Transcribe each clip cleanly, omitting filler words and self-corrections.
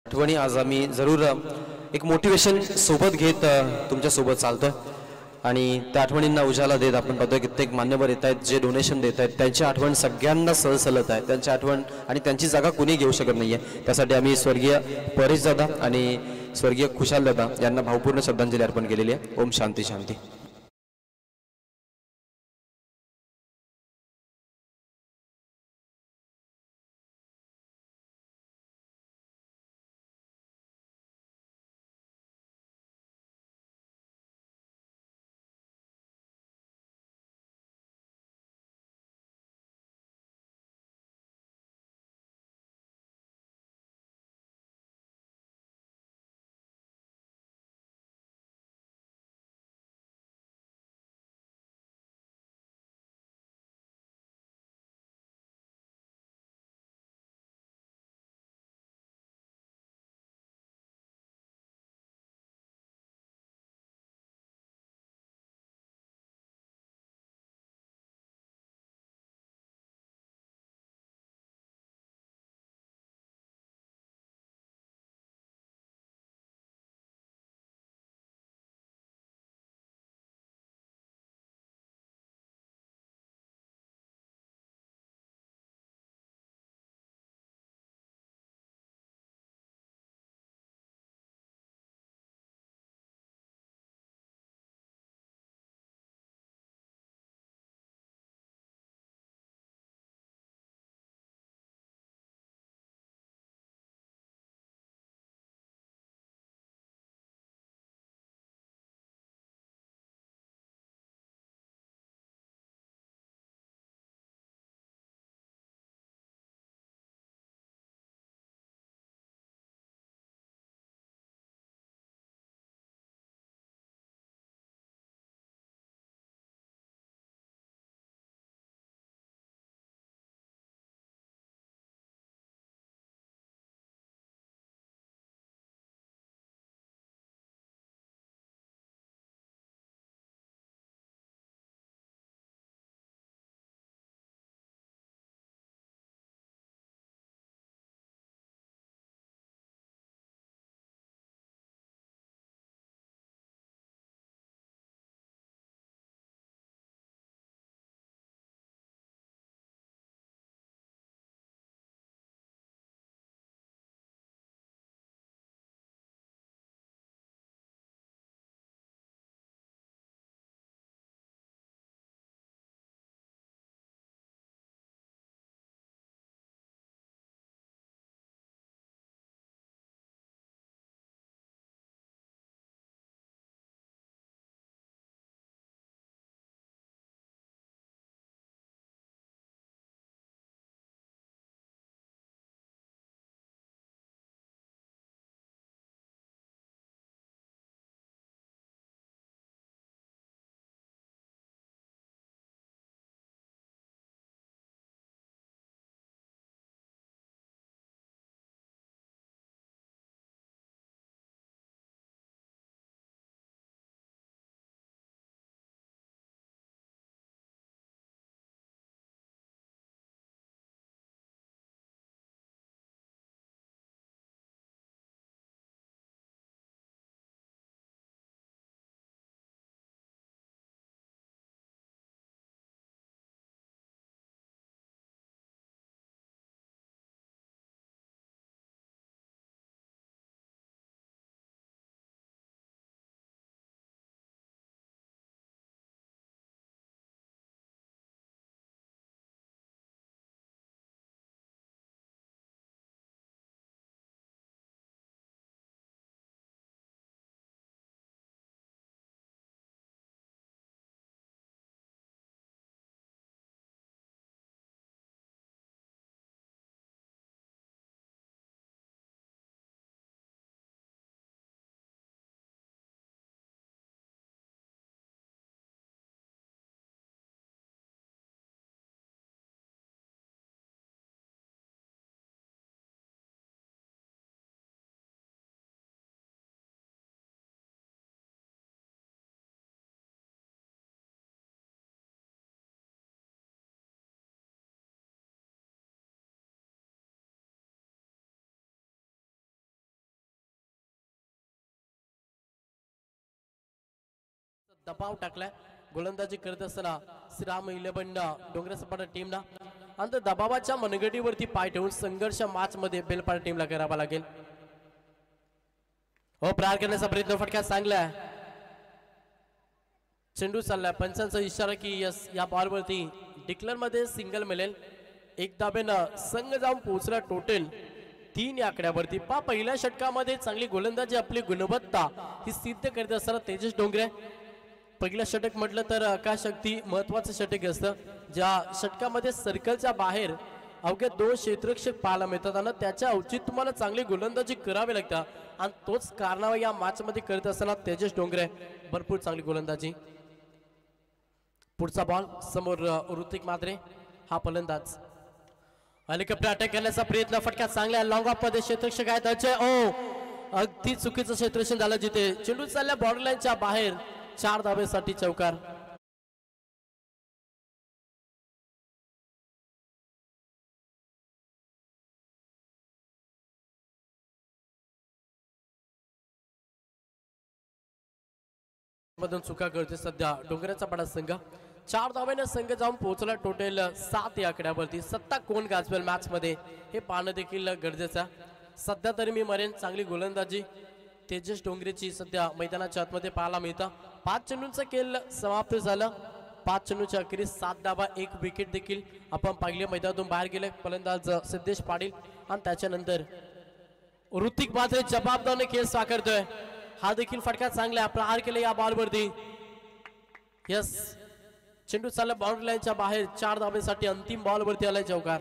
आठवणी आज आम्ही जरूर एक मोटिवेशन सोबत घेत तुमच्या सोबत चालतोय आणि त्या आठवणींना उजाला देत आपण बघतोय कित्येक मान्यवर येत आहेत जे डोनेशन देत आहेत त्यांची आठवण सगळ्यांना सलसलत आहे त्यांची आठवण आणि त्यांची जागा कुणी घेऊ शकत नाहीये त्यासाठी आम्ही स्वर्गीय परेश दादा आणि स्वर्गीय खुशाल दादा यांना भावपूर्ण श्रद्धांजली अर्पण केलेली आहे. ओम शांती शांती. दबाव टाकलाय गोलंदाजी करत असताना श्रीराम 11 डोंगरसपाटा टीमला आणि त्या दबावाच्या मनगटीवरती पाय ठेवून संघर्ष मॅच मध्ये बेलपाडा टीमला करावा लागेल. हो प्रहार करण्याचा प्रयत्न फटका चांगला आहे. चेंडू चाललाय पंचांचा इशारा की यस या बॉलवरती डिक्लेअर मध्ये सिंगल मिळेल. एक धाब्यानं संघ जाऊन पोहोचला टोटल 3 या आकड्यावरती. पहिल्या षटकामध्ये चांगली गोलंदाजी आपली गुणवत्ता ही सिद्ध करत असताना तेजस डोंगरे पहिलं षटक म्हटलं तर आकाश शक्ती महत्वाचं षटक असतं. ज्या षटकामध्ये सर्कलच्या बाहेर अवघ्या 2 क्षेत्ररक्षक पाहायला मिळतात आणि त्याच्या औचित तुम्हाला चांगली गोलंदाजी करावी लागतं आणि तोच कारणावा या मॅच मध्ये करत असताना तेजस डोंगरे भरपूर चांगली गोलंदाजी. पुढचा बॉल समोर ऋतिक मात्रे हा फलंदाज हेलिकॉप्टर अटॅक करण्याचा प्रयत्न फटका चांगला लॉंग ऑफ मध्ये क्षेत्ररक्षक आहेत अजय. ओ अगदी चुकीचं क्षेत्ररक्षण झालं जिथे चेंडू चालल्या बॉर्डर लाईनच्या बाहेर 4 धाब्यासाठी चौकार. मधून चुका करते सध्या डोंगराचा पाडा संघ. 4 धाब्याने संघ जाऊन पोहोचला टोटल 7 या आकड्यावरती. सत्ता कोण गाजवेल मॅच मध्ये हे पाहणं देखील गरजेचं. सध्या तरी मी मरेन चांगली गोलंदाजी तेजस डोंगरेची सध्या मैदानाच्या आतमध्ये पाहायला मिळतं. 5 चेंडूंचा खेळ समाप्त झाला. 5 चेंडूच्या अखेरीस 7 धाबा 1 विकेट देखील आपण पाहिले मैदानातून बाहेर गेले. फलंदाज सिद्धेश पाटील आणि त्याच्यानंतर ऋतिक मात्रे जबाबदारीने खेळ साकारतोय. हा देखील फटका चांगला प्रहार केला या बॉलवरती. यस चेंडू चालला बाउंड्री लाईनच्या बाहेर 4 धाब्यासाठी अंतिम बॉलवरती आलाय चौकार.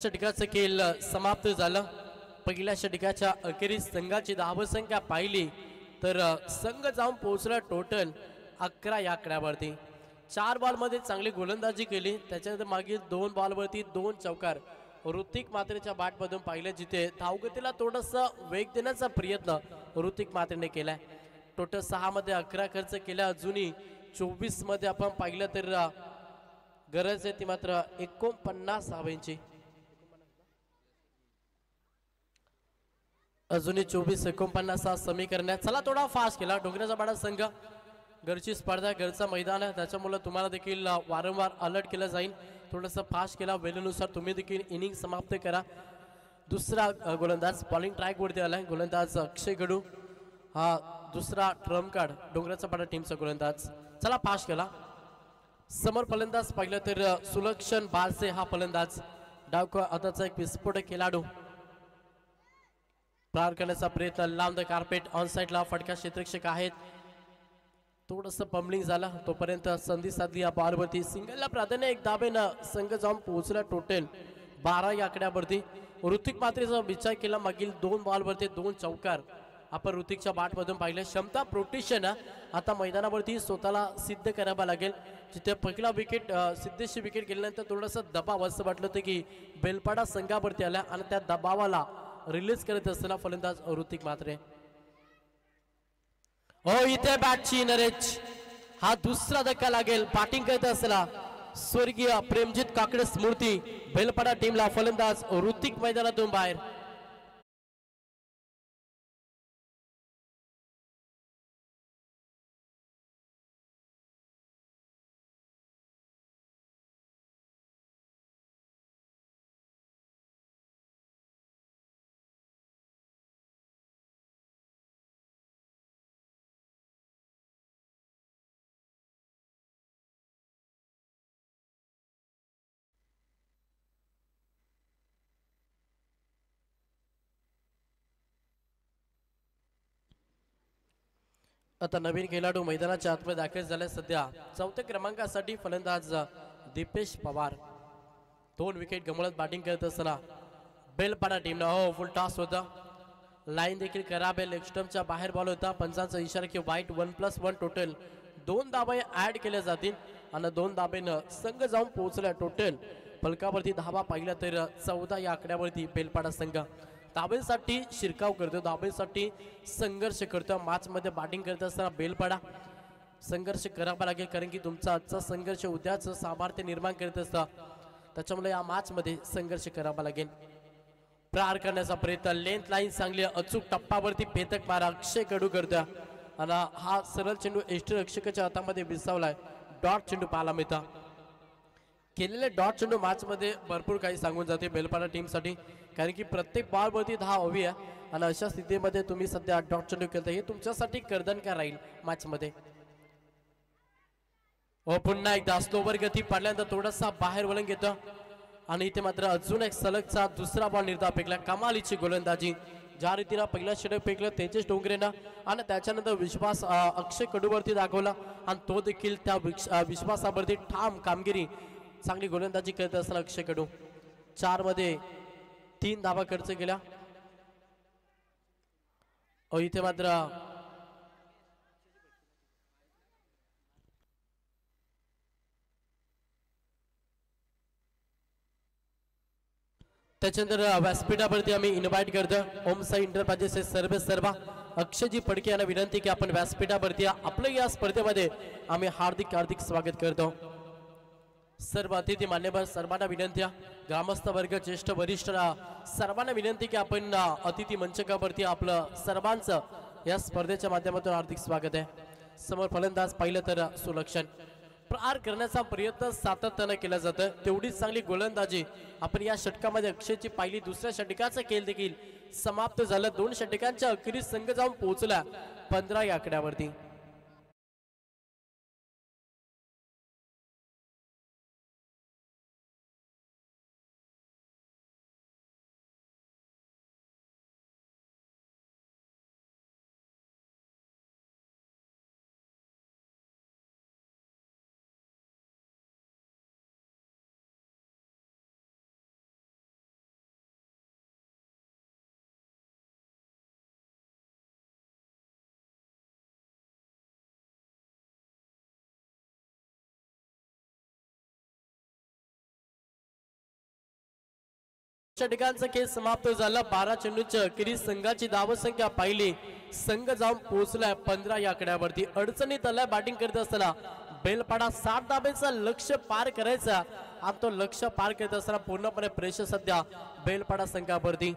षटकाचं खेळ समाप्त झालं. पहिल्या षटकाच्या अखेरीस संघाची धावसंख्या पाहिली तर संघ जाऊन पोहोचला टोटल 11 या आकड्यावरती. 4 बॉलमध्ये चांगली गोलंदाजी केली. त्याच्यानंतर मागील 2 बॉलवरती 2 चौकार ऋतिक मात्रेच्या बॅटमधून पाहिले जिथे धावगतीला थोडासा वेग देण्याचा प्रयत्न ऋतिक मात्रेने केलाय. टोटल 6 मध्ये 11 खर्च केला. अजूनही 24 मध्ये आपण पाहिलं तर गरज आहे ती मात्र 49 धावांची. अजूनही 24-49 समीकरण. चला थोडा फास्ट केला डोंगराचा पाडा संघ. घरची स्पर्धा घरचा मैदान आहे त्याच्यामुळे तुम्हाला देखील वारंवार अलर्ट केलं जाईल. थोडंसं फास्ट केला वेळेनुसार तुम्ही देखील इनिंग समाप्त करा. दुसरा गोलंदाज बॉलिंग ट्रॅकवरती आलाय गोलंदाज अक्षय गडू हा दुसरा ट्रम्प कार्ड डोंगराचा पाडा टीमचा गोलंदाज. चला फास्ट केला. समोर फलंदाज पाहिलं तर सुलक्षण बारसे हा फलंदाज डाव हाताचा एक विस्फोटक खेळाडू. प्रहार करण्याचा प्रयत्न लांब कार्पेट ऑन साइडला फटका क्षेत्ररक्षक आहेत. थोडंसं पम्बलिंग झाला तोपर्यंत संधी साधली या बॉलवरती. सिंगलला प्राधान्य 1 धाब्यानं संघ जाऊन पोहोचला टोटल 12 या आकड्यावरती. ऋतिक मात्रेचा विचार केला मागील 2 बॉलवरती 2 चौकार आपण ऋतिकच्या बॅटमधून पाहिले. क्षमता प्रोटेक्शन आता मैदानावरती स्वतःला सिद्ध करावा लागेल. जिथे पहिला विकेट सिद्धेशची विकेट गेल्यानंतर थोडंसं दबाव असं वाटलं होतं की बेलपाडा संघावरती आला आणि त्या दबावाला रिलीज करत असताना फलंदाज ऋतिक मात्रे. हो इथे बॅटची नरेश हा दुसरा धक्का लागेल. बॅटिंग करत असताना स्वर्गीय प्रेमजित काकडे स्मृती बेलपाडा टीमला फलंदाज ऋतिक मैदानातून बाहेर. आता नवीन खेळाडू मैदानाच्या आतमध्ये दाखल झाले. सध्या 4थ्या क्रमांकासाठी फलंदाज दीपेश पवार. 2 विकेट गमवत बॅटिंग करत असताना बेलपाडा टीमला हो फुल टॉस होता. लाईन देखील खराब आहे. लेग स्टंपच्या बाहेर बॉल होता. पंचांचा इशारा की वाईट 1+1 टोटल 2 धाबे ऍड केल्या जातील आणि 2 धाब्यानं संघ जाऊन पोहोचला टोटल फलकावरती धाबा पाहिला तर 14 या आकड्यावरती बेलपाडा संघ धाब्यासाठी शिरकाव करतो, धाब्यासाठी संघर्ष करतो. मॅच मध्ये बॅटिंग करत असताना बेलपाडा संघर्ष करावा लागेल, कारण की तुमचा आजचा संघर्ष उद्याचं सामर्थ्य निर्माण करत असतं. त्याच्यामुळे या मॅच मध्ये संघर्ष करावा लागेल. प्रहार करण्याचा प्रयत्न, लेंथ लाईन चांगली अचूक टप्पावरती भेदक मारा अक्षय कडू करतोय आणि हा सरळ चेंडू यष्टिरक्षकाच्या हातामध्ये विसावलाय. डॉट चेंडू पाहायला मिळता. केलेले डॉट चेंडू मॅच मध्ये भरपूर काही सांगून जाते बेलपाडा टीमसाठी, कारण की प्रत्येक बॉलवरती 10 हवी आहे आणि अशा स्थितीमध्ये तुम्ही सध्या डॉट चेंडू खेळता हे तुमच्यासाठी कर्दनकार राहील मॅच मध्ये. पुन्हा एकदा स्लोवर गती पडल्यानंतर थोडासा बाहेर वळण घेतो आणि इथे मात्र अजून एक सलगचा दुसरा बॉल निर्धाव फेकला. कमालीची गोलंदाजी, ज्या रीतीनं पहिला षटक फेकलं तेजस डोंगरेनं आणि त्याच्यानंतर विश्वास अक्षय कडूवरती दाखवला आणि तो देखील त्या विश्वासावरती ठाम कामगिरी चांगली गोलंदाजी करत असताना अक्षय कडू 4 मध्ये 3 धावा खर्च केल्या. इथे मात्र त्याच्यानंतर व्यासपीठावरती आम्ही इन्व्हाइट करतो ओम साई इंटरप्राइजेस सर्व अक्षयजी फडके यांना विनंती की आपण व्यासपीठावरती आपलं या स्पर्धेमध्ये आम्ही हार्दिक स्वागत करतो. सर्व अतिथी मान्यवर सर्वांना विनंती, ग्रामस्थ वर्ग ज्येष्ठ वरिष्ठ सर्वांना विनंती की आपण अतिथी मंचकावरती आपलं सर्वांचं या स्पर्धेच्या माध्यमातून हार्दिक स्वागत आहे. समोर फलंदाज पाहिलं तर सुलक्षण, प्रहार करण्याचा प्रयत्न सातत्याने केला जातं, तेवढीच चांगली गोलंदाजी आपण या षटकामध्ये अक्षयची पाहिली. दुसऱ्या षटकाचा खेळ देखील समाप्त झाला. 2 षटकांच्या अखेरीस संघ जाऊन पोहोचला 15 या आकड्यावरती. षटकांचा खेळ समाप्त झाला. 12 चेंडूच्या अखेरीस संघाची धावसंख्या पाहिली, संघ जाऊन पोहोचलाय 15 या आकड्यावरती. अडचणीत आलाय बॅटिंग करत असताना बेलपाडा 7 धाब्याचा लक्ष्य पार करायचा आणि तो लक्ष्य पार करत असताना पूर्णपणे प्रेशर सध्या बेलपाडा संघावरती.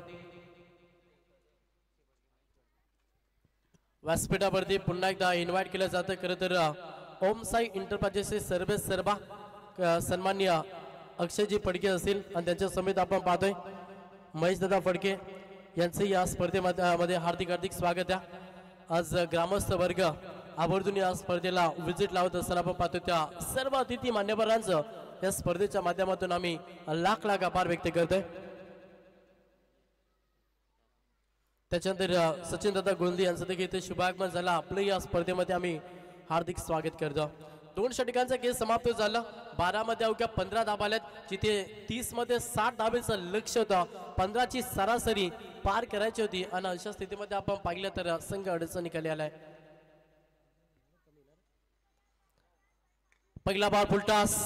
व्यासपीठावरती पुन्हा एकदा इन्व्हाइट केलं जातं. खरं तर ओम साई इंटरप्राइजेस सर्व सन्माननीय अक्षयजी फडके असतील आणि त्यांच्या समेत आपण पाहतोय महेश दादा फडके यांचे या स्पर्धेमध्ये हार्दिक स्वागत आहे. आज ग्रामस्थ वर्ग आवर्जून या स्पर्धेला विजिट लावत असताना आपण पाहतो त्या सर्व अतिथी मान्यवरांचं या स्पर्धेच्या माध्यमातून आम्ही लाख आभार व्यक्त करतोय. त्याच्यानंतर सचिन दादा गोंदी यांचं देखील इथे शुभागमन झालं. आपलं या स्पर्धेमध्ये आम्ही हार्दिक स्वागत करतो. 2 षटकांचा खेळ समाप्त झाला. 12 मध्ये अवघ्या 15 धाबा आल्यात, जिथे 30 मध्ये 60 धाब्याचं लक्ष होतं. 15 ची सरासरी पार करायची होती आणि अशा स्थितीमध्ये आपण पाहिलं तर संघ अडचण निकाली आलाय. पहिला बॉल फुलटॉस,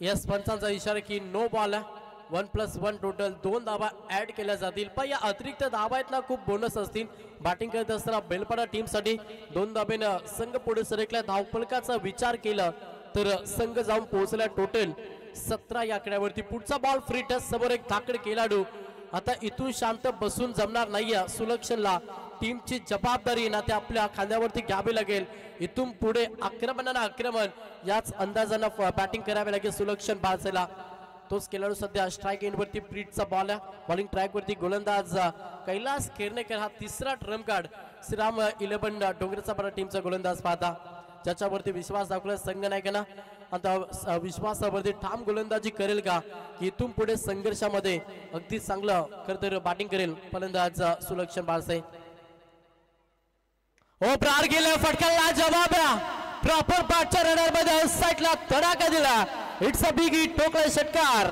यस पंचांचा इशारा की नो बॉल आहे. 1+1 टोटल 2 धाबा ऍड केल्या जातील. पण या अतिरिक्त धाबा आहेत ना खूप बोनस असतील. बॅटिंग करत असताना बेलपाडा टीम साठी 2 धाब्यानं संघ पुढे सरकला. धावफलकाचा विचार केला तर संघ जाऊन पोहोचला टोटल 17 या आकड्यावरती. पुढचा बॉल फ्री टच, समोर एक धाकड खेळाडू. आता इथून शांत बसून जमणार नाहीये सुलक्षणला. टीमची जबाबदारी ना ते आपल्या खांद्यावरती घ्यावी लागेल. इथून पुढे आक्रमण याच अंदाजानं बॅटिंग करावी लागेल सुलक्षण बाळसेला. तोच खेळाडू सध्या स्ट्राइक एंड वरती प्रीटचा बॉल आहे. बॉलिंग ट्रॅक वरती गोलंदाज कैलास खेरनेकर हा तिसरा ट्रम कार्ड श्रीराम 11 डोंगरचा पाडा टीमचा गोलंदाज पाहता, ज्याच्यावरती विश्वास दाखवला संघ नायकांना. आता विश्वासावरती ठाम गोलंदाजी करेल का, की इथून पुढे संघर्षामध्ये अगदी चांगलं खरं बॅटिंग करेल फलंदाज सुलक्षण बाळसे. हो प्रहार गेला, फटकाला जवाब प्रॉपर बॅटच्या रनर मध्ये साईडला तडाखा दिला. इट्स अ बिग हिट, ठोकला षटकार.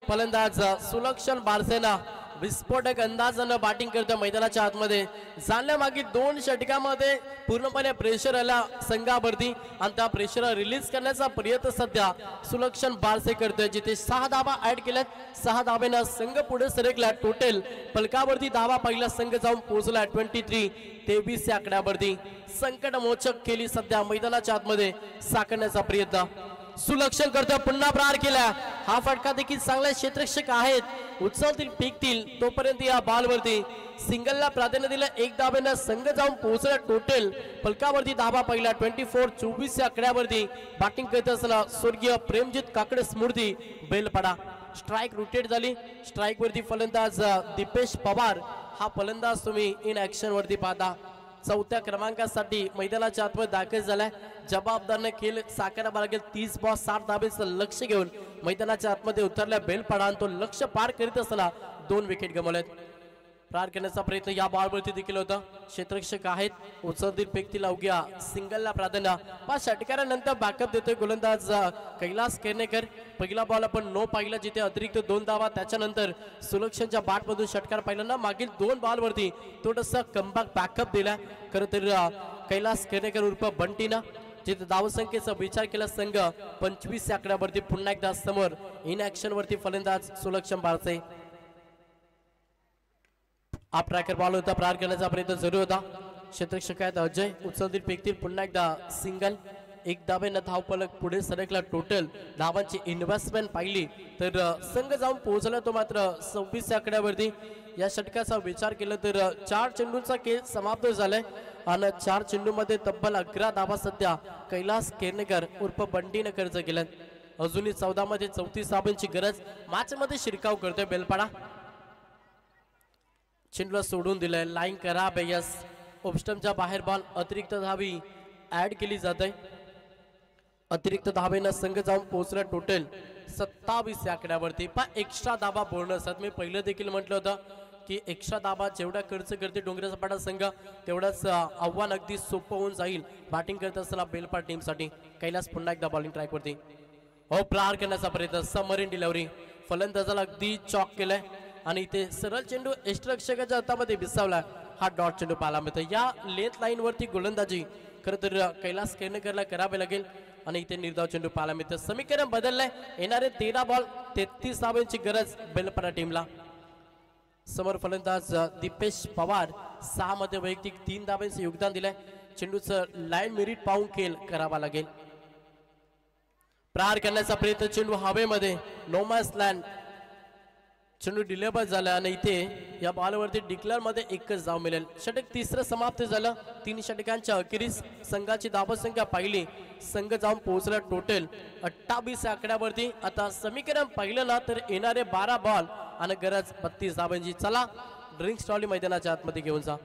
फलंदाज सुलक्षण बारसेना विस्फोटक अंदाजानं बॅटिंग करतं मैदानाच्या आतमध्ये. जाण्यामागील 2 षटकामध्ये पूर्णपणे प्रेशर आला संघावरती आणि त्या प्रेशर रिलीज करण्याचा प्रयत्न सध्या सुलक्षण बारसे करतोय. जिथे 6 धावा ऍड केल्यात. 6 धाब्यानं संघ पुढे सरकला. टोटल फलकावरती धावा पहिला संघ जाऊन पोहोचला 23 या आकड्यावरती. संकट मोचक केली सध्या मैदानाच्या आतमध्ये साकारण्याचा प्रयत्न सुलक्षण करतो. पुन्हा प्रहार केला. हा फटका देखील चांगला क्षेत्ररक्षक आहेत उचलतील फेकतील तोपर्यंत या बॉलवरती सिंगलला प्राधान्य दिलं. 1 धाब्यानं संघ जाऊन पोहोचला. टोटल फलकावरती धावा पहिला 24 या आकड्यावरती बॅटिंग करत असताना स्वर्गीय प्रेमजित काकडे स्मृती बेलपाडा. स्ट्राईक रोटेट झाली. स्ट्राईक वरती फलंदाज दीपेश पवार हा फलंदाज तुम्ही इन ऍक्शन वरती पाहता. 4थ्या क्रमांकासाठी मैदानाच्या आतमध्ये दाखल झालाय. जबाबदारने खेळ साकारावा लागेल. 30 बॉल 60 धाब्याचं लक्ष घेऊन मैदानाच्या आतमध्ये उतरल्या बेलपाडा आणि तो लक्ष पार करीत असताना 2 विकेट गमावल्यात. प्रहार करण्याचा प्रयत्न या बॉलवरती देखील होता. क्षेत्ररक्षक आहेत उचलतील फेकतील अवघ्या सिंगलला प्राधान्य. 5 षटकारानंतर बॅकअप देतोय गोलंदाज कैलास केरनेकर. पहिला बॉल आपण नो पाहिला जिथे अतिरिक्त 2 धावा. त्याच्यानंतर सुलक्षणच्या बॅटमधून षटकार पाहिला ना. मागील 2 बॉलवरती थोडंसं कमबॅक बॅकअप दिला. खरं तर कैलास केरनेकर उर्फ बंटीना जिथे धावसंख्येचा विचार केला संघ 25 या आकड्यावरती पुन्हा एकदा समोर इन ऍक्शन वरती फलंदाज सुलक्षण बारसे. हा ट्रॅकर बॉल होता. प्रहार करण्याचा प्रयत्न जरूर होता. क्षेत्ररक्षक आहेत अजय उचलतील फेकतील पुन्हा एकदा सिंगल. 1 धाब्यानं धावफलक पुढे सरकला. टोटल धावांची इन्व्हेस्टमेंट पाहिली तर संघ जाऊन पोहोचला तो मात्र 26 या आकड्यावरती. या षटकाचा विचार केला तर 4 चेंडूंचा खेळ समाप्त झालाय आणि 4 चेंडूमध्ये तब्बल 11 धावा सध्या कैलास केरनेकर उर्फ बंटीने खर्च केल्यात. अजूनही 14 मध्ये 34 धावांची गरज. मॅच मध्ये शिरकाव करतोय बेलपाडा. चेंडूला सोडून दिलंय. लाईन करा बेयस. ऑफस्टमच्या बाहेर बॉल. अतिरिक्त धावी ऍड केली जाते. अतिरिक्त धावेनं संघ जाऊन पोहोचला टोटल 27 या आकड्यावरती. पण एक्स्ट्रा धावा बोनस. मी पहिलं देखील म्हटलं होतं की एक्स्ट्रा धावा जेवढा खर्च करते डोंगराचा पाडा संघ तेवढाच आव्हान अगदी सोपं होऊन जाईल बॅटिंग करत असताना बेलपाड टीमसाठी. कैलास पुन्हा एकदा बॉलिंग ट्रॅकवरती. हो प्रहार करण्याचा प्रयत्न. Submarine delivery. फलंदाजाला अगदी चॉक केलाय आणि इथे सरळ चेंडू यष्टिरक्षकाच्या हातामध्ये विसावला. हा डॉट चेंडू पाहायला मिळतो. या लेथ लाईन वरती गोलंदाजी खरं तर कैलास केरनेकरला करावे लागेल आणि इथे निर्धाव चेंडू पाहायला मिळतं. समीकरण बदललंय. येणारे 13 बॉल 33 धावांची गरज बेलपाडा टीमला. समोर फलंदाज दीपेश पवार 6 मध्ये वैयक्तिक 3 धावांचे योगदान दिलंय. चेंडूचं लाईन मेरिट पाहून खेळ करावा लागेल. प्रहार करण्याचा प्रयत्न. चेंडू हवेमध्ये. नोमॅस लँड. चेंडू डिलेबल झाला आणि इथे या बॉलवरती डिक्लेअर मध्ये 1च धाव मिळेल. षटक 3रं समाप्त झालं. 3 षटकांच्या अखेरीस संघाची धावसंख्या पाहिली. संघ जाऊन पोहोचला टोटल 28 आकड्यावरती. आता समीकरण पाहिलं ना तर येणारे 12 बॉल आणि गरज 32 धावांची. चला ड्रिंक्स ट्रॉली मैदानाच्या आतमध्ये घेऊन जा.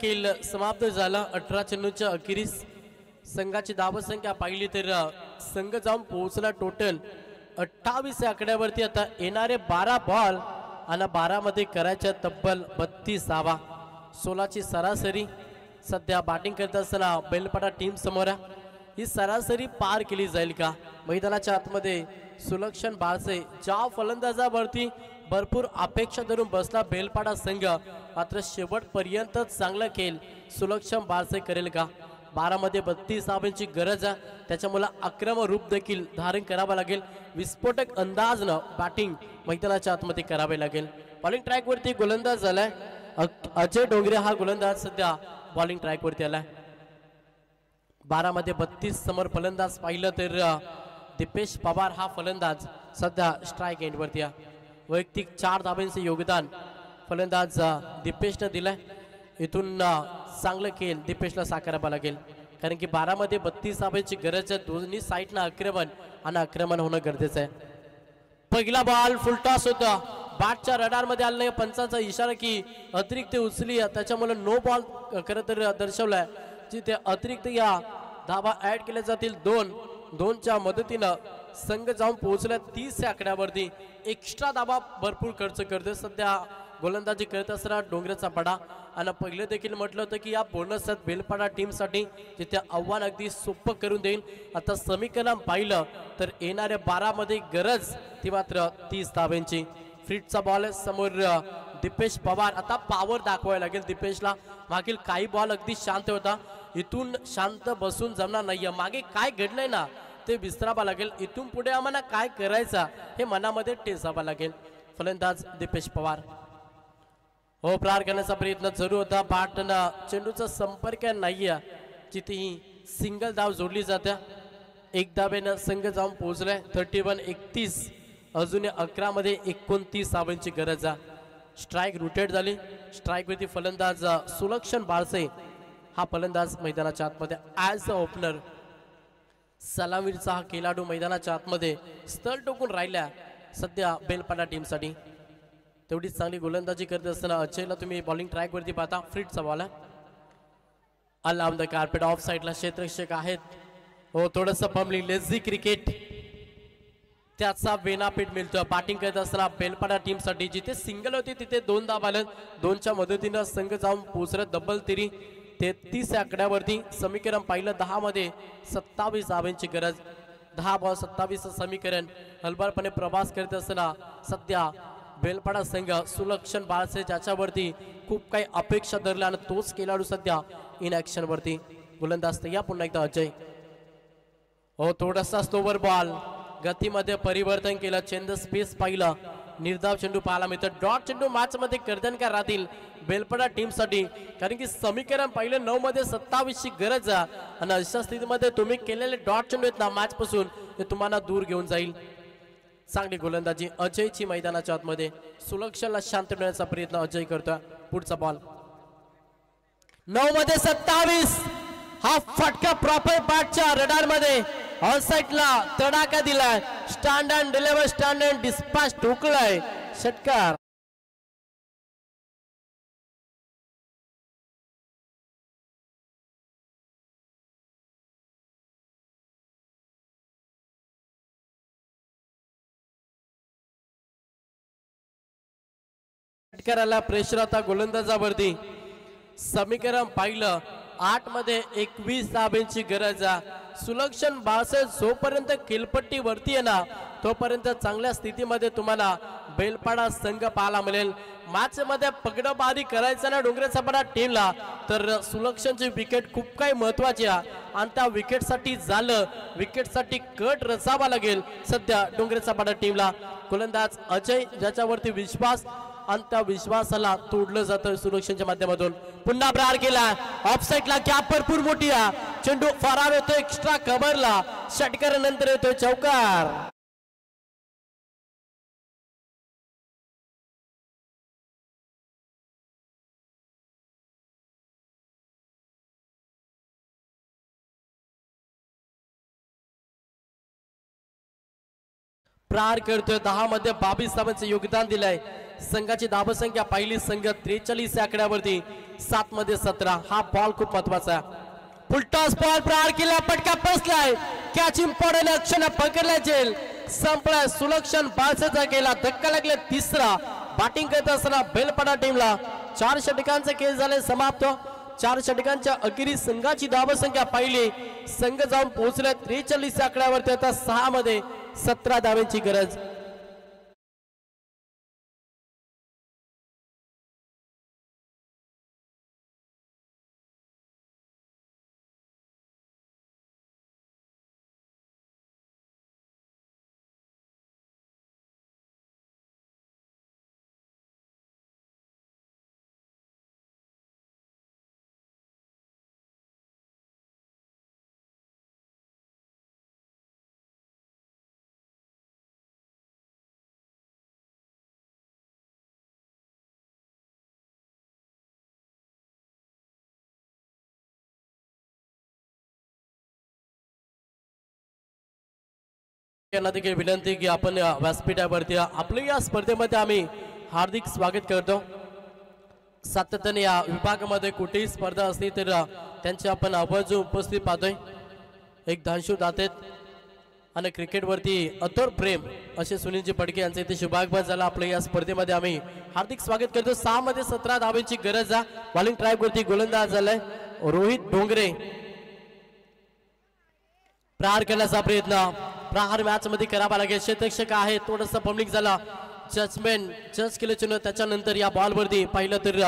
खेळ समाप्त झाला. 18 चेंडूंच्या अखेरीस संघाची धावसंख्या पाहिली तर संघ जाऊन पोहोचला टोटल 28 या आकड्यावरती. आता येणारे 12 बॉल आणि 12 मध्ये करायच्या तब्बल 32 धावा. 16ची सरासरी सध्या बॅटिंग करत असताना बेलपाडा टीम समोर. ही सरासरी पार केली जाईल का? मैदानाच्या आतमध्ये सुलक्षण बारसे ज्या फलंदाजावरती भरपूर अपेक्षा धरून बसला बेलपाडा संघ, मात्र शेवटपर्यंत चांगला खेळ सुलक्षण बारसे करेल का? 12 मध्ये 32 धावांची गरज आहे, त्याच्यामुळे आक्रमक रूप देखील धारण करावं लागेल. विस्फोटक अंदाजनं बॅटिंग मैदानाच्या आतमध्ये करावे लागेल. बॉलिंग ट्रॅक वरती गोलंदाज झालाय अजय डोंगरे, हा गोलंदाज सध्या बॉलिंग ट्रॅक वरती आलाय. 12 मध्ये 32 समोर फलंदाज पाहिलं तर दीपेश पवार हा फलंदाज सध्या स्ट्राईक एंड वरती आहे. वैयक्तिक 4 धावांचे योगदान फलंदाज दीपेशनं दिलंय. इथून चांगलं खेळ दीपेशला साकारावं लागेल, कारण की 12 मध्ये 32 धावांची गरज आहे. दोन्ही साईडनं आक्रमण आणि आक्रमण होणं गरजेचं आहे. पहिला बॉल फुलटॉस होता, बॅटच्या रडार मध्ये आलं नाही. पंचाचा इशारा की अतिरिक्त उचली, त्याच्यामुळे नो बॉल खरं तर दर्शवलाय, जिथे अतिरिक्त या धावा ऍड केल्या जातील. 2-2च्या मदतीनं संघ जाऊन पोहोचला 30 या आकड्यावरती. एक्स्ट्रा धावा भरपूर खर्च करते सध्या गोलंदाजी करत असताना डोंगरेचा पडा. आणि पहिले देखील म्हटलं होतं की या बोनस बेलपाडा टीमसाठी जिथे आव्हान अगदी सोपं करून देईल. आता समीकरण पाहिलं तर येणाऱ्या 12 मध्ये गरज ती मात्र 30 धावांची. फ्रीटचा बॉल समोर दीपेश पवार. आता पॉवर दाखवायला लागेल दीपेशला. मागील काही बॉल अगदी शांत होता, इथून शांत बसून जमणार नाहीये. मागे काय घडलंय ना ते विसरावं लागेल. इथून पुढे आम्हाला काय करायचं हे मनामध्ये टेसावं लागेल. फलंदाज दीपेश पवार हो प्रहार करण्याचा प्रयत्न जरूर होता. बॅटनं चेंडूचा संपर्क नाहीये, जिथेही सिंगल धाव जोडली जाते. एक धावेनं संघ जाऊन पोहोचलाय 31-31. अजून 11 मध्ये 29 धावांची गरज आहे. स्ट्राईक रुटेड झाली. स्ट्राईक वरती फलंदाज सुलक्षण बाळसे हा फलंदाज मैदानाच्या आतमध्ये ॲज अ ओपनर. सलामीरचा हा खेळाडू मैदानाच्या आतमध्ये स्थळ टोकून राहिला सध्या बेलपाडा टीमसाठी. तेवढीच चांगली गोलंदाजी करत असताना अजयला तुम्ही बॉलिंग ट्रॅक वरती पाहता. फ्रीटचा बॉल आहे. अलाउन द कार्पेट ऑफ साईडला क्षेत्ररक्षक आहेत. हो थोडंसं पम्बलिंग लेझी क्रिकेट त्याचा बेनापीठ मिळतोय. बॅटिंग करत असताना बेलपाडा टीमसाठी जिथे सिंगल होती तिथे 2 धावा आल्या. 2च्या मदतीनं संघ जाऊन पोहोचला डबल तिरी 33 आकड्यावरती. समीकरण पाहिलं 10 मध्ये 27 धावांची गरज. 10 बॉल 27 समीकरण. हलबलपणे प्रवास करत असताना सध्या बेलपाडा संघ सुलक्षण बाळसे ज्याच्यावरती खूप काही अपेक्षा धरल्या आणि तोच खेळाडू सध्या इन ऍक्शन वरती. गोलंदाज या पुन्हा एकदा अजय. हो थोडासा स्लोवर बॉल गतीमध्ये परिवर्तन केलं. चेंज स्पेस पाहिलं. निर्धाव चेंडू पाहायला मिळतं. डॉट चेंडू मॅच मध्ये कर्तनकार राहतील बेलपाडा टीमसाठी, कारण की समीकरण पाहिलं 9 मध्ये 27 ची गरज आहे. आणि अशा स्थितीमध्ये तुम्ही केलेले डॉट चेंडू आहेत ना मॅच पासून ते तुम्हाला दूर घेऊन जाईल. चांगली गोलंदाजी अजयची मैदानाच्या आतमध्ये. सुलक्षणला शांत ठेवण्याचा प्रयत्न अजय करतोय. पुढचा बॉल 9 मध्ये 27. हा फटका प्रॉपर बॅटच्या रडार मध्ये ऑन साइडला तडाखा दिलाय. Stand and deliver stand and dispatch ठोकलाय षटकार. षटकाराला प्रेशर आता गोलंदाजावरती. समीकरण पाहिलं 8 मध्ये 21 धावांची गरज आहे. सुलक्षण बाळसे जोपर्यंत खेळपट्टी वरती आहे ना तोपर्यंत चांगल्या स्थितीमध्ये तुम्हाला बेलपाडा संघ पाहायला मिळेल. मॅच मध्ये पगडबारी करायचं ना डोंगरेचा पाडा टीमला तर सुलक्षणची विकेट खूप काही महत्वाची आहे. आणि त्या विकेटसाठी झालं विकेटसाठी कट रचावा लागेल सध्या डोंगरेचा पाडा टीमला. गोलंदाज अजय ज्याच्यावरती विश्वास आणि त्या विश्वासाला तोडलं जातं सुलक्षणच्या माध्यमातून. पुन्हा प्रहार केला. ऑफ साईडला गॅप भरपूर मोठी आहे. चेंडू फरार होतो एक्स्ट्रा कव्हरला. षटकारानंतर येतोय चौकार. प्रहार करतोय 10 मध्ये 22 धावांचं योगदान दिलंय. संघाची धावसंख्या पाहिली संघ 43 आकड्यावरती. 7 मध्ये 17. हा बॉल खूप महत्वाचा आहे. फुलटॉस बॉल प्रहार केला. पटका बसलाय. कॅच इम्पॉर्टंट अक्षण पकडला जेल संपलाय. सुलक्षण बाळसेचा केला धक्का लागले. तिसरा बॅटिंग करत असताना बेलपाडा टीमला 4 षटकांचे खेळ झाले समाप्त. 4 षटकांच्या अखेरी संघाची धावसंख्या पाहिली संघ जाऊन पोहोचले 43 आकड्यावरती. आता 6 मध्ये 17 धावांची गरज. यांना देखील विनंती की आपण व्यासपीठावरती आपल्या या स्पर्धेमध्ये आम्ही हार्दिक स्वागत करतो। सातत्याने या विभागामध्ये कुठेही स्पर्धा असली तर त्यांचे आपण आवाज उपस्थित पाहतोय। एक धानशू दातेत आणि क्रिकेटवरती अतोर प्रेम असे सुनीलजी फडके यांचे इथे शुभागमन झाला। आपल्या या स्पर्धेमध्ये आम्ही हार्दिक स्वागत करतो। 6 मध्ये 17 धावांची गरज आहे। बॉलिंग ट्रायप वरती गोलंदाज झालाय रोहित डोंगरे। प्रहार करण्याचा प्रयत्न प्रहार मॅच मध्ये करावा लागेल। क्षेत्ररक्षक आहे थोडंसं पब्लिक झाला जजमेंट जज केल्याच्या त्याच्यानंतर या बॉल वरती पाहिलं तर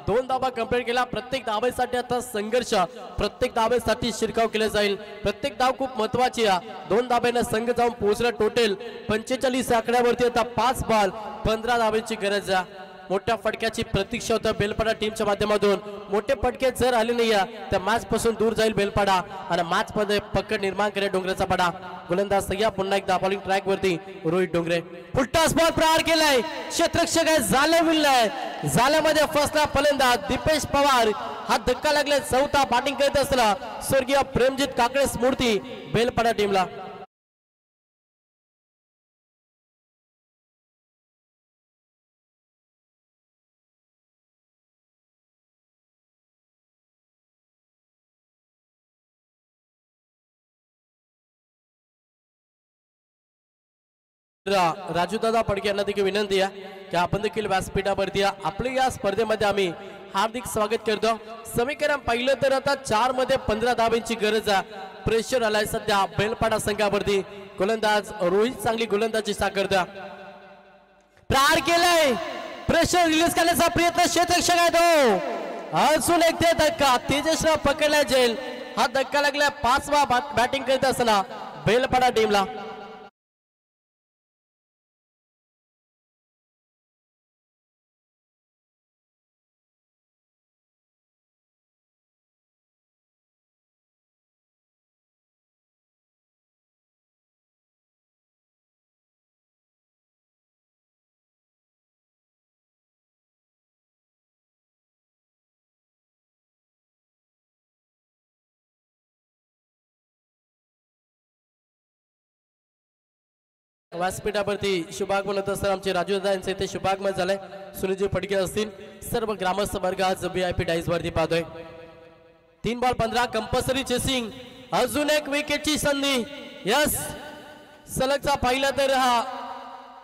2 धावा कंप्लीट केला। प्रत्येक धावेसाठी आता संघर्ष प्रत्येक धावेसाठी शिरकाव केला जाईल। प्रत्येक धाव खूप महत्त्वाची आहे। 2 धाब्याने संघ जाऊन पोहोचला। टोटल 45 आकड्यावरती आता 5 बॉल 15 धावांची गरज आहे। मोठ्या फटक्याची प्रतीक्षा होता बेलपाडा टीमच्या माध्यमातून। मोठे फटके जर आले नाही तर मॅच पासून दूर जाईल बेलपाडा आणि मॅच मध्ये पकड निर्माण करेल डोंगरेचा पाडा। गोलंदाज सगळ्या पुन्हा एकदा बॉलिंग ट्रॅक वरती रोहित डोंगरे। फुलटॉस बॉल प्रहार केलाय क्षेत्ररक्षक आहे झाले विल्लाय झाल्यामध्ये फसला फलंदाज दीपेश पवार। हा धक्का लागलाय। चौथा बॅटिंग करत असला स्वर्गीय प्रेमजित काकडे स्मृती बेलपाडा टीमला। राजू दादा फडके यांना देखील विनंती आहे की आपण देखील व्यासपीठावरती आपल्या या स्पर्धेमध्ये आम्ही हार्दिक स्वागत करतो। समीकरण पाहिलं तर आता 4 मध्ये 15 धावांची गरज आहे। प्रेशर आलाय सध्या बेलपाडा संघावरती। गोलंदाज रोहित चांगली गोलंदाजी साकारतो। प्रहार केलाय प्रेशर रिलीज करण्याचा प्रयत्न क्षेत्ररक्षक आहे तो अजून एक ते धक्का तेजसराव पकडला जाईल। हा धक्का लागला 5वा बॅटिंग करत असताना बेलपाडा टीमला। व्यासपीठावरती शुभागमन होत असताना आमचे राजू दादा यांचे इथे शुभागमन झालंय। सुनीलजी फडके असतील सर्व ग्रामस्थ वर्ग आज VIP डाईस वरती पाहतोय। 3 बॉल 15 कंपल्सरी चेसिंग अजून एक विकेटची संधी। यस सलगचा पाहिला तर हा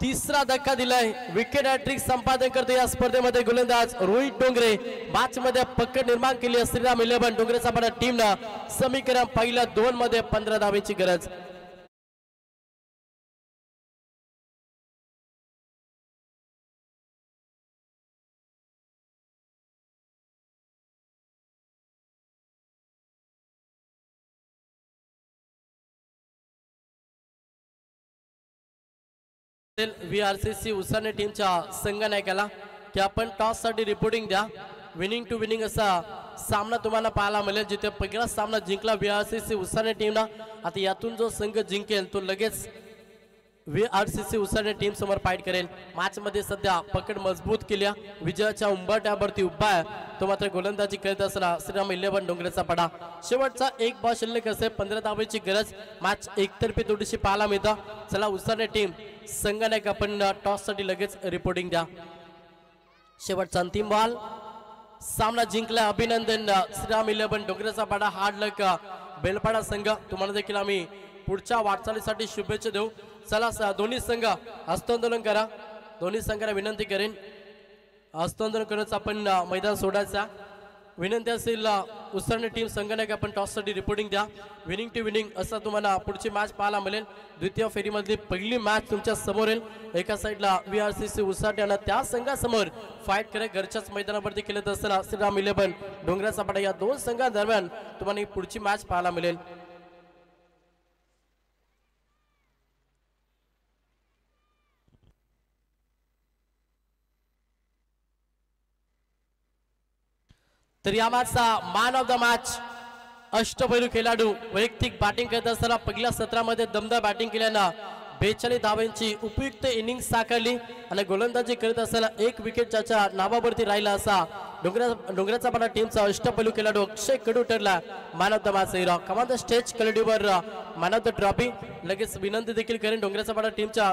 3रा धक्का दिलाय। विकेट हॅट्रिक संपादन करतो या स्पर्धेमध्ये गोलंदाज रोहित डोंगरे। मॅच मध्ये पकड निर्माण केली श्रीराम 11 डोंगरेचा पाडा टीमला। समीकरण पहिला 2 मध्ये 15 धावांची गरज। VRCC उसाने टीमच्या संघनायकाला की आपण टॉस साठी रिपोर्टिंग द्या। विनिंग टू विनिंग असा सामना तुम्हाला पाहायला मिळेल जिथे पहिला सामना जिंकला VRCC उसाने टीमला। आता यातून जो संघ जिंकेल तो लगेच VRCC उसाने टीम समोर फाईट करेल। मॅच मध्ये सध्या पकड मजबूत केल्या विजयाच्या उंबरठ्यावरती उभा आहे तो मात्र गोलंदाजी करत असला श्रीराम 11 डोंगरेचा पडा। शेवटचा 1 बॉल शिल्लक असेल 15 धावांची गरज। मॅच एकतर्फी थोडीशी पाहायला मिळतं। चला उसाने टीम संघनायक आपण टॉस साठी लगेच रिपोर्टिंग द्या। शेवटचा अंतिम बॉल सामना जिंकला अभिनंदन श्रीराम 11 डोंगरेचा पाडा। हार्ड लक बेलपाडा संघ तुम्हाला देखील आम्ही पुढच्या वाटचालीसाठी शुभेच्छा देऊ। चला दोन्ही संघ हस्तांदोलन करा। दोन्ही संघाला विनंती करेन हस्तांदोलन करूनच आपण मैदान सोडायचा विनंती असेल। उसरणे टीम संघनायक आपण टॉस साठी रिपोर्टिंग द्या। विनिंग टू विनिंग असं तुम्हाला पुढची मॅच पाहायला मिळेल। द्वितीय फेरीमधली पहिली मॅच तुमच्या समोर येईल। एका साईडला VRCC उसाटे आणि त्या संघासमोर फाईट करत घरच्याच मैदानावरती केलं असताना श्रीराम 11 डोंगराचा पाडा या 2 संघांदरम्यान तुम्हाला पुढची मॅच पाहायला मिळेल। तर या मॅचचा मॅन ऑफ द मॅच अष्टपैलू खेळाडू वैयक्तिक बॅटिंग करत असताना पहिल्या सत्रामध्ये दमदार बॅटिंग केल्यानं 42 धावांची उपयुक्त इनिंग साकारली आणि गोलंदाजी करत असताना 1 विकेट ज्याच्या नावावरती राहिला असा डोंगराचा पाडा टीमचा अष्टपैलू खेळाडू अक्षय कडू ठरला man of the match hero. Come on the stage collect your man of the trophy. लगेच विनंती देखील करेन डोंगराचा पाडा टीमच्या